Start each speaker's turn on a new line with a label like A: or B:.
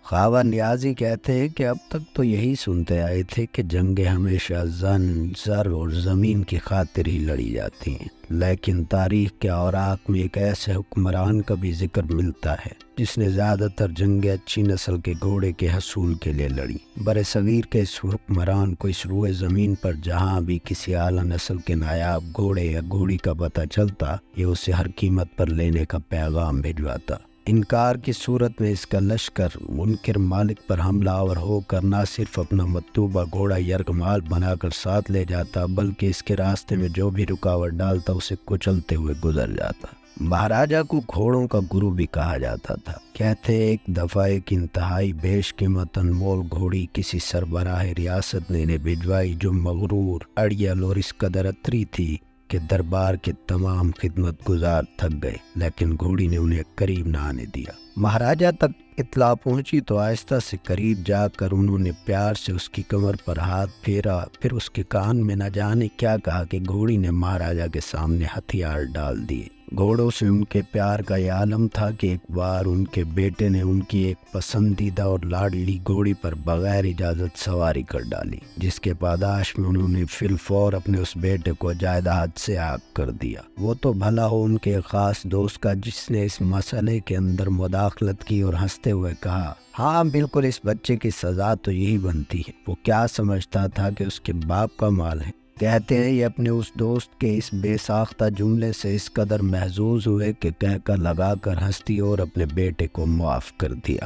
A: خواجہ نیازی کہتے ہیں کہ اب تک تو یہی سنتے آئے تھے کہ جنگیں ہمیشہ زن، زر اور زمین کی خاطر ہی لڑی جاتی ہیں، لیکن تاریخ کے اوراق میں ایک ایسے حکمران کا بھی ذکر ملتا ہے جس نے زیادہ تر جنگیں اچھی نسل کے گھوڑے کے حصول کے لیے لڑی۔ برصغیر کے اس حکمران کو اس روئے زمین پر جہاں بھی کسی اعلیٰ نسل کے نایاب گھوڑے یا گھوڑی کا پتہ چلتا، یہ اسے ہر قیمت پر لینے کا پیغام بھجواتا۔ انکار کی صورت میں اس کا لشکر منکر مالک پر حملہ آور ہو کر نہ صرف اپنا مطلوبہ گھوڑا یرغمال بنا کر ساتھ لے جاتا، بلکہ اس کے راستے میں جو بھی رکاوٹ ڈالتا اسے کچلتے ہوئے گزر جاتا۔ مہاراجہ کو گھوڑوں کا گرو بھی کہا جاتا تھا۔ کہتے ایک دفعہ ایک انتہائی بیش قیمت انمول گھوڑی کسی سربراہ ریاست نے انہیں بھجوائی جو مغرور، اڑیل اور اس قدر اتری تھی کہ دربار کے تمام خدمت گزار تھک گئے، لیکن گھوڑی نے انہیں قریب نہ آنے دیا۔ مہاراجہ تک اطلاع پہنچی تو آہستہ سے قریب جا کر انہوں نے پیار سے اس کی کمر پر ہاتھ پھیرا، پھر اس کے کان میں نہ جانے کیا کہا کہ گھوڑی نے مہاراجہ کے سامنے ہتھیار ڈال دیے۔ گھوڑوں سے ان کے پیار کا یہ عالم تھا کہ ایک بار ان کے بیٹے نے ان کی ایک پسندیدہ اور لاڈلی گھوڑی پر بغیر اجازت سواری کر ڈالی، جس کے پاداش میں انہوں نے فی الفور اپنے اس بیٹے کو جائیداد سے عاق کر دیا۔ وہ تو بھلا ہو ان کے خاص دوست کا جس نے اس مسئلے کے اندر مداخلت کی اور ہنستے ہوئے کہا، ہاں بالکل، اس بچے کی سزا تو یہی بنتی ہے۔ وہ کیا سمجھتا تھا کہ اس کے باپ کا مال ہے؟ کہتے ہیں یہ اپنے اس دوست کے اس بے ساختہ جملے سے اس قدر محظوظ ہوئے کہ کہہ کر لگا کر ہنس دی اور اپنے بیٹے کو معاف کر دیا۔